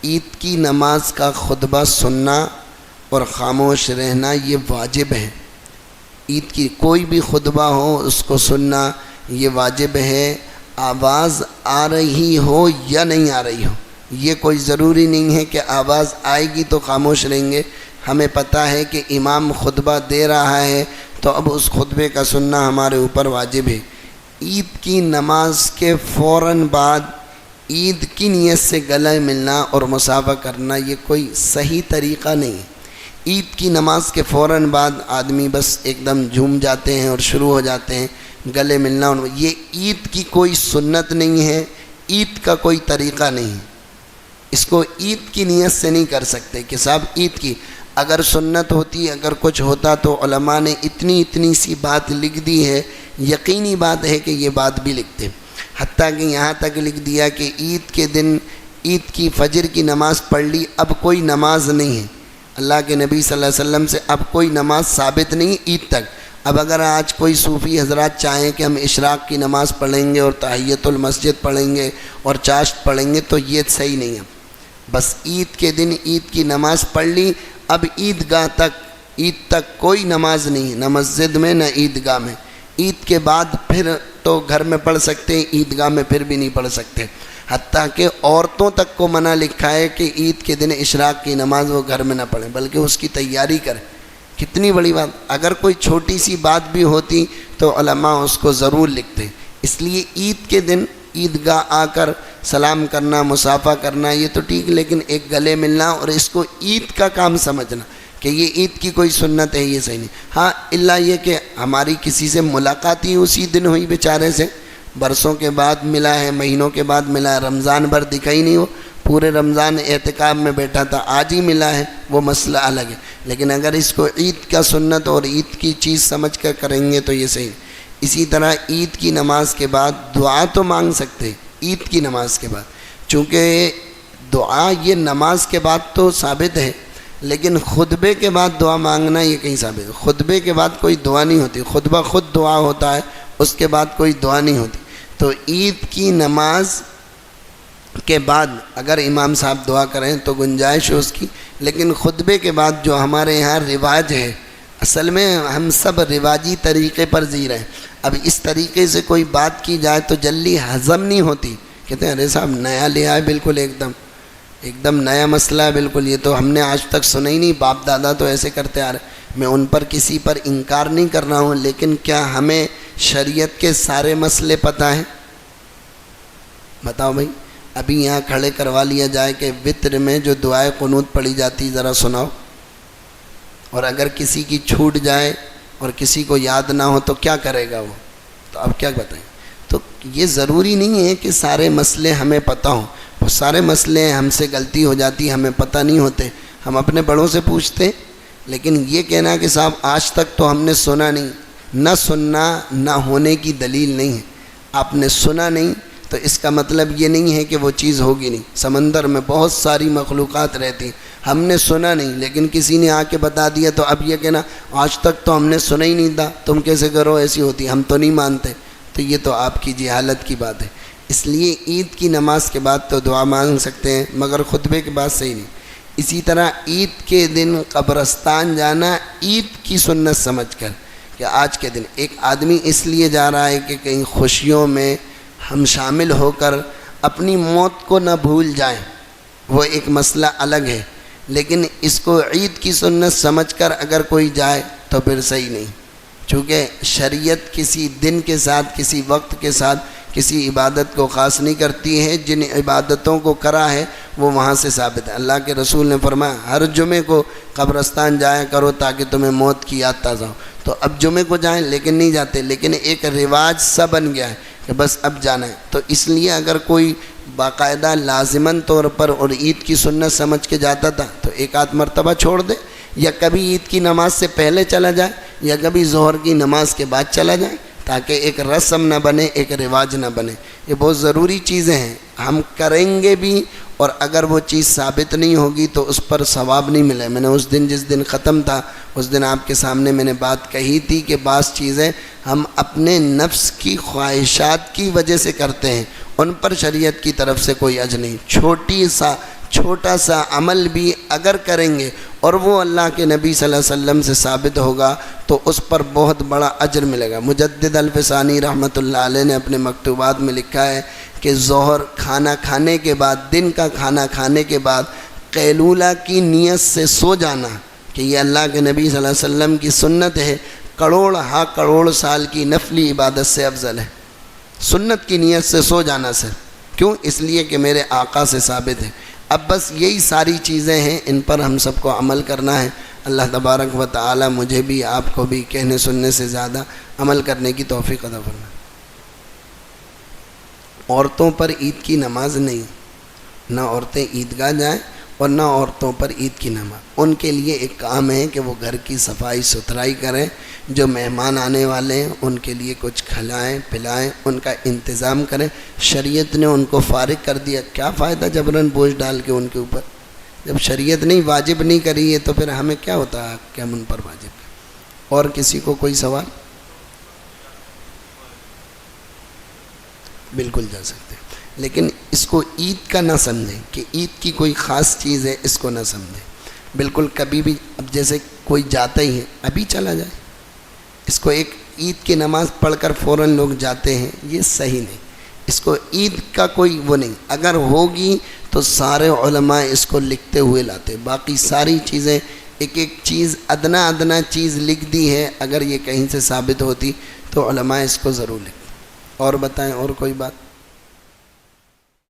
عید کی نماز کا خطبہ سننا اور خاموش رہنا یہ واجب ہے۔ عید کی کوئی بھی خطبہ ہو اس کو سننا یہ واجب ہے، آواز آ رہی ہو یا نہیں آ رہی ہو۔ یہ کوئی ضروری نہیں ہے کہ آواز آئے گی تو خاموش رہیں گے، ہمیں پتہ ہے کہ امام خطبہ دے رہا ہے تو اب اس خطبے کا سننا ہمارے اوپر واجب ہے۔ عید کی نماز کے فوراً بعد عید کی نیت سے گلے ملنا اور مصافحہ کرنا یہ کوئی صحیح طریقہ نہیں ہے۔ عید کی نماز کے فوراً بعد آدمی بس ایک دم جھوم جاتے ہیں اور شروع ہو جاتے ہیں گلے ملنا، یہ عید کی کوئی سنت نہیں ہے، عید کا کوئی طریقہ نہیں ہے۔ اس کو عید کی نیت سے نہیں کر سکتے کہ صاحب عید کی اگر سنت ہوتی، اگر کچھ ہوتا تو علماء نے اتنی سی بات لکھ دی ہے، یقینی بات ہے کہ یہ بات بھی لکھتے، حتیٰ کہ یہاں تک لکھ دیا کہ عید کے دن عید کی فجر کی نماز پڑھ لی، اب کوئی نماز نہیں ہے۔ اللہ کے نبی صلی اللہ علیہ وسلم سے اب کوئی نماز ثابت نہیں عید تک۔ اب اگر آج کوئی صوفی حضرات چاہیں کہ ہم اشراق کی نماز پڑھیں گے اور تحیۃ المسجد پڑھیں گے اور چاشت پڑھیں گے تو یہ صحیح نہیں ہے۔ بس عید کے دن عید کی نماز پڑھ لی، اب عیدگاہ تک عید تک کوئی نماز نہیں، نہ مسجد میں نہ عیدگاہ میں۔ عید کے بعد پھر تو گھر میں پڑھ سکتے ہیں، عیدگاہ میں پھر بھی نہیں پڑھ سکتے۔ حتیٰ کہ عورتوں تک کو منع لکھا ہے کہ عید کے دن اشراق کی نماز وہ گھر میں نہ پڑھیں بلکہ اس کی تیاری کریں۔ کتنی بڑی بات! اگر کوئی چھوٹی سی بات بھی ہوتی تو علماء اس کو ضرور لکھتے۔ اس لیے عید کے دن عیدگاہ آ کر سلام کرنا، مصافحہ کرنا یہ تو ٹھیک، لیکن ایک گلے ملنا اور اس کو عید کا کام سمجھنا کہ یہ عید کی کوئی سنت ہے، یہ صحیح نہیں۔ ہاں الا یہ کہ ہماری کسی سے ملاقات ہی اسی دن ہوئی بیچارے سے، برسوں کے بعد ملا ہے، مہینوں کے بعد ملا ہے، رمضان بھر دکھا ہی نہیں، ہو پورے رمضان اعتکاف میں بیٹھا تھا، آج ہی ملا ہے، وہ مسئلہ الگ ہے۔ لیکن اگر اس کو عید کا سنت اور عید کی چیز سمجھ کر کریں گے تو یہ صحیح۔ اسی طرح عید کی نماز کے بعد دعا تو مانگ سکتے عید کی نماز کے بعد، چونکہ دعا یہ نماز کے بعد تو ثابت ہے، لیکن خطبے کے بعد دعا مانگنا یہ کہیں ثابت ہے؟ خطبے کے بعد کوئی دعا نہیں ہوتی، خطبہ خود دعا ہوتا ہے، اس کے بعد کوئی دعا نہیں ہوتی۔ تو عید کی نماز کے بعد اگر امام صاحب دعا کریں تو گنجائش ہے اس کی، لیکن خطبے کے بعد جو ہمارے یہاں رواج ہے، اصل میں ہم سب رواجی طریقے پر جی رہے ہیں۔ اب اس طریقے سے کوئی بات کی جائے تو جلدی ہضم نہیں ہوتی، کہتے ہیں ارے صاحب نیا لے آئے، بالکل ایک دم نیا مسئلہ ہے، بالکل یہ تو ہم نے آج تک سنا ہی نہیں، باپ دادا تو ایسے کرتے آ رہے۔ میں ان پر کسی پر انکار نہیں کر رہا ہوں، لیکن کیا ہمیں شریعت کے سارے مسئلے پتہ ہیں؟ بتاؤ بھائی، ابھی یہاں کھڑے کروا لیا جائے کہ وتر میں جو دعائے قنوت پڑھی جاتی ذرا سناؤ، اور اگر کسی کی چھوٹ جائے اور کسی کو یاد نہ ہو تو کیا کرے گا وہ؟ تو اب کیا بتائیں؟ تو یہ ضروری نہیں ہے کہ سارے مسئلے ہمیں پتہ ہوں، وہ سارے مسئلے ہم سے غلطی ہو جاتی، ہمیں پتہ نہیں ہوتے، ہم اپنے بڑوں سے پوچھتے ہیں۔ لیکن یہ کہنا کہ صاحب آج تک تو ہم نے سنا نہیں، نہ سننا نہ ہونے کی دلیل نہیں ہے۔ آپ نے سنا نہیں تو اس کا مطلب یہ نہیں ہے کہ وہ چیز ہوگی نہیں۔ سمندر میں بہت ساری مخلوقات رہتی ہیں، ہم نے سنا نہیں، لیکن کسی نے آ کے بتا دیا، تو اب یہ کہنا آج تک تو ہم نے سنا ہی نہیں تھا، تم کیسے کرو، ایسی ہوتی، ہم تو نہیں مانتے۔ تو یہ تو آپ کی جہالت کی بات ہے۔ اس لیے عید کی نماز کے بعد تو دعا مانگ سکتے ہیں، مگر خطبے کے بعد صحیح نہیں۔ اسی طرح عید کے دن قبرستان جانا عید کی سنت سمجھ کر، کہ آج کے دن ایک آدمی اس لیے جا رہا ہے کہ کہیں خوشیوں میں ہم شامل ہو کر اپنی موت کو نہ بھول جائیں، وہ ایک مسئلہ الگ ہے، لیکن اس کو عید کی سنت سمجھ کر اگر کوئی جائے تو پھر صحیح نہیں، چونکہ شریعت کسی دن کے ساتھ، کسی وقت کے ساتھ کسی عبادت کو خاص نہیں کرتی ہے۔ جن عبادتوں کو کرا ہے وہ وہاں سے ثابت ہے۔ اللہ کے رسول نے فرمایا ہر جمعے کو قبرستان جایا کرو تاکہ تمہیں موت کی یاد تازہ ہو۔ تو اب جمعے کو جائیں لیکن نہیں جاتے، لیکن ایک رواج سا بن گیا ہے کہ بس اب جانا ہے۔ تو اس لیے اگر کوئی باقاعدہ لازماً طور پر اور عید کی سنت سمجھ کے جاتا تھا تو ایک آدھ مرتبہ چھوڑ دے، یا کبھی عید کی نماز سے پہلے چلا جائے یا کبھی ظہر کی نماز کے بعد چلا جائے، تاکہ ایک رسم نہ بنے، ایک رواج نہ بنے۔ یہ بہت ضروری چیزیں ہیں، ہم کریں گے بھی، اور اگر وہ چیز ثابت نہیں ہوگی تو اس پر ثواب نہیں ملے۔ میں نے اس دن جس دن ختم تھا اس دن آپ کے سامنے میں نے بات کہی تھی کہ بعض چیزیں ہم اپنے نفس کی خواہشات کی وجہ سے کرتے ہیں، ان پر شریعت کی طرف سے کوئی اجر نہیں۔ چھوٹا سا عمل بھی اگر کریں گے اور وہ اللہ کے نبی صلی اللہ علیہ وسلم سے ثابت ہوگا تو اس پر بہت بڑا اجر ملے گا۔ مجدد الفسانی رحمۃ اللہ علیہ نے اپنے مکتوبات میں لکھا ہے کہ ظہر کھانا کھانے کے بعد، دن کا کھانا کھانے کے بعد قیلولہ کی نیت سے سو جانا، کہ یہ اللہ کے نبی صلی اللہ علیہ وسلم کی سنت ہے، کروڑ سال کی نفلی عبادت سے افضل ہے۔ سنت کی نیت سے سو جانا سے، کیوں؟ اس لیے کہ میرے آقا سے ثابت ہے۔ اب بس یہی ساری چیزیں ہیں، ان پر ہم سب کو عمل کرنا ہے۔ اللہ تبارک و تعالی مجھے بھی آپ کو بھی کہنے سننے سے زیادہ عمل کرنے کی توفیق عطا فرمائے۔ عورتوں پر عید کی نماز نہیں، نہ عورتیں عیدگاہ جائیں اور نہ عورتوں پر عید کی نماز۔ ان کے لیے ایک کام ہے کہ وہ گھر کی صفائی ستھرائی کریں، جو مہمان آنے والے ہیں ان کے لیے کچھ کھلائیں پلائیں، ان کا انتظام کریں۔ شریعت نے ان کو فارغ کر دیا، کیا فائدہ جبراً بوجھ ڈال کے ان کے اوپر؟ جب شریعت نہیں واجب نہیں کری ہے تو پھر ہمیں کیا ہوتا ہے کہ ہم ان پر واجب کریں؟ اور کسی کو کوئی سوال؟ بالکل جا سکتے ہیں، لیکن اس کو عید کا نہ سمجھیں کہ عید کی کوئی خاص چیز ہے، اس کو نہ سمجھیں بالکل کبھی بھی۔ اب جیسے کوئی جاتا ہی ہے ابھی چلا جائے، اس کو ایک عید کی نماز پڑھ کر فوراً لوگ جاتے ہیں، یہ صحیح نہیں۔ اس کو عید کا کوئی وہ نہیں، اگر ہوگی تو سارے علماء اس کو لکھتے ہوئے لاتے، باقی ساری چیزیں ایک چیز ادنا چیز لکھ دی ہے، اگر یہ کہیں سے ثابت ہوتی تو علماء اس کو ضرور لکھتے۔ اور بتائیں اور کوئی بات؟